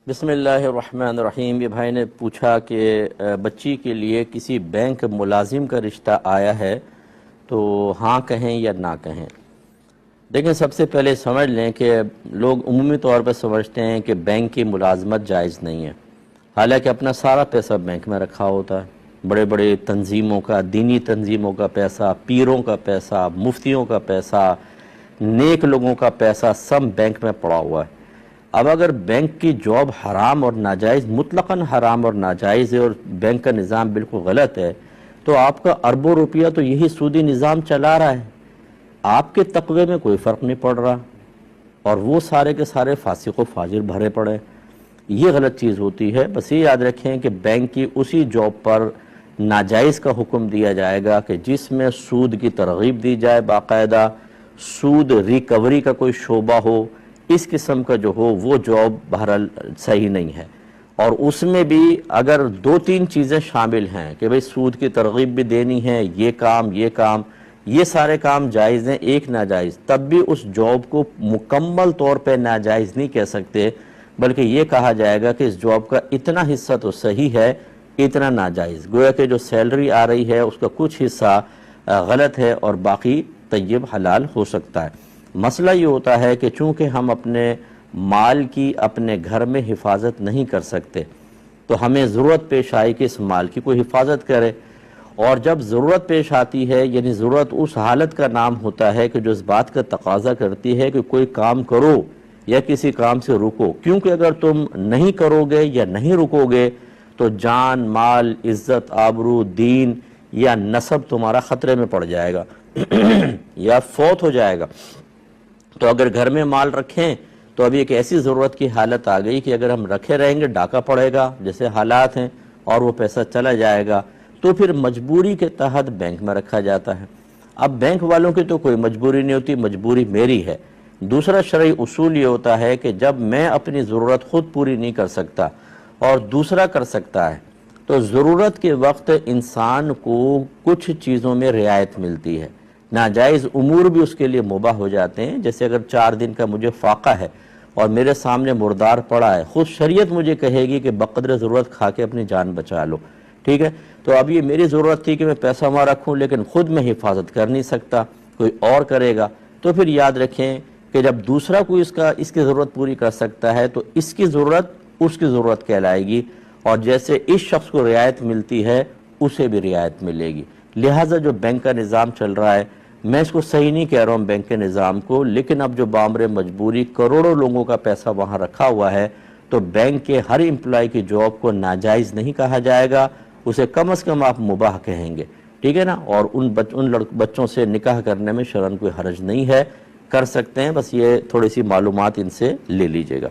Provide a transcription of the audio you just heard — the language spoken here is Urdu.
بسم اللہ الرحمن الرحیم۔ یہ بھائی نے پوچھا کہ بچی کے لیے کسی بینک ملازم کا رشتہ آیا ہے تو ہاں کہیں یا نہ کہیں۔ دیکھیں، سب سے پہلے سمجھ لیں کہ لوگ عمومی طور پر سمجھتے ہیں کہ بینک کی ملازمت جائز نہیں ہے، حالانکہ اپنا سارا پیسہ بینک میں رکھا ہوتا ہے۔ بڑے بڑے تنظیموں کا، دینی تنظیموں کا پیسہ، پیروں کا پیسہ، مفتیوں کا پیسہ، نیک لوگوں کا پیسہ سب بینک میں پڑا ہوا ہے۔ اب اگر بینک کی جاب حرام اور ناجائز، مطلقاً حرام اور ناجائز ہے، اور بینک کا نظام بالکل غلط ہے، تو آپ کا اربوں روپیہ تو یہی سودی نظام چلا رہا ہے، آپ کے تقوی میں کوئی فرق نہیں پڑ رہا، اور وہ سارے کے سارے فاسق و فاجر بھرے پڑے۔ یہ غلط چیز ہوتی ہے۔ بس یہ یاد رکھیں کہ بینک کی اسی جاب پر ناجائز کا حکم دیا جائے گا کہ جس میں سود کی ترغیب دی جائے، باقاعدہ سود ریکوری کا کوئی شعبہ ہو، اس قسم کا جو ہو، وہ جاب بہرحال صحیح نہیں ہے۔ اور اس میں بھی اگر دو تین چیزیں شامل ہیں کہ بھئی سود کی ترغیب بھی دینی ہے، یہ سارے کام جائز ہیں، ایک ناجائز، تب بھی اس جاب کو مکمل طور پہ ناجائز نہیں کہہ سکتے، بلکہ یہ کہا جائے گا کہ اس جاب کا اتنا حصہ تو صحیح ہے، اتنا ناجائز۔ گویا کہ جو سیلری آ رہی ہے اس کا کچھ حصہ غلط ہے اور باقی طیب حلال ہو سکتا ہے۔ مسئلہ یہ ہوتا ہے کہ چونکہ ہم اپنے مال کی اپنے گھر میں حفاظت نہیں کر سکتے، تو ہمیں ضرورت پیش آئی کہ اس مال کی کوئی حفاظت کرے، اور جب ضرورت پیش آتی ہے، یعنی ضرورت اس حالت کا نام ہوتا ہے کہ جو اس بات کا تقاضا کرتی ہے کہ کوئی کام کرو یا کسی کام سے رکو، کیونکہ اگر تم نہیں کرو گے یا نہیں رکو گے تو جان، مال، عزت، آبرو، دین یا نسب تمہارا خطرے میں پڑ جائے گا یا فوت ہو جائے گا۔ تو اگر گھر میں مال رکھیں تو ابھی ایک ایسی ضرورت کی حالت آ گئی کہ اگر ہم رکھے رہیں گے ڈاکہ پڑے گا، جیسے حالات ہیں، اور وہ پیسہ چلا جائے گا، تو پھر مجبوری کے تحت بینک میں رکھا جاتا ہے۔ اب بینک والوں کی تو کوئی مجبوری نہیں ہوتی، مجبوری میری ہے۔ دوسرا شرعی اصول یہ ہوتا ہے کہ جب میں اپنی ضرورت خود پوری نہیں کر سکتا اور دوسرا کر سکتا ہے، تو ضرورت کے وقت انسان کو کچھ چیزوں میں رعایت ملتی ہے، ناجائز امور بھی اس کے لیے مباح ہو جاتے ہیں۔ جیسے اگر 4 دن کا مجھے فاقہ ہے اور میرے سامنے مردار پڑا ہے، خود شریعت مجھے کہے گی کہ بقدر ضرورت کھا کے اپنی جان بچا لو، ٹھیک ہے؟ تو اب یہ میری ضرورت تھی کہ میں پیسہ وہاں رکھوں، لیکن خود میں حفاظت کر نہیں سکتا، کوئی اور کرے گا، تو پھر یاد رکھیں کہ جب دوسرا کوئی اس کی ضرورت پوری کر سکتا ہے تو اس کی ضرورت اس کی ضرورت کہلائے گی، اور جیسے اس شخص کو رعایت ملتی ہے اسے بھی رعایت ملے گی۔ لہٰذا جو بینک کا نظام چل رہا ہے، میں اس کو صحیح نہیں کہہ رہا ہوں بینک کے نظام کو، لیکن اب جو بامر مجبوری کروڑوں لوگوں کا پیسہ وہاں رکھا ہوا ہے، تو بینک کے ہر امپلائی کی جاب کو ناجائز نہیں کہا جائے گا، اسے کم از کم آپ مباح کہیں گے، ٹھیک ہے نا؟ اور ان بچوں سے نکاح کرنے میں شرعاً کوئی حرج نہیں ہے، کر سکتے ہیں، بس یہ تھوڑی سی معلومات ان سے لے لیجئے گا۔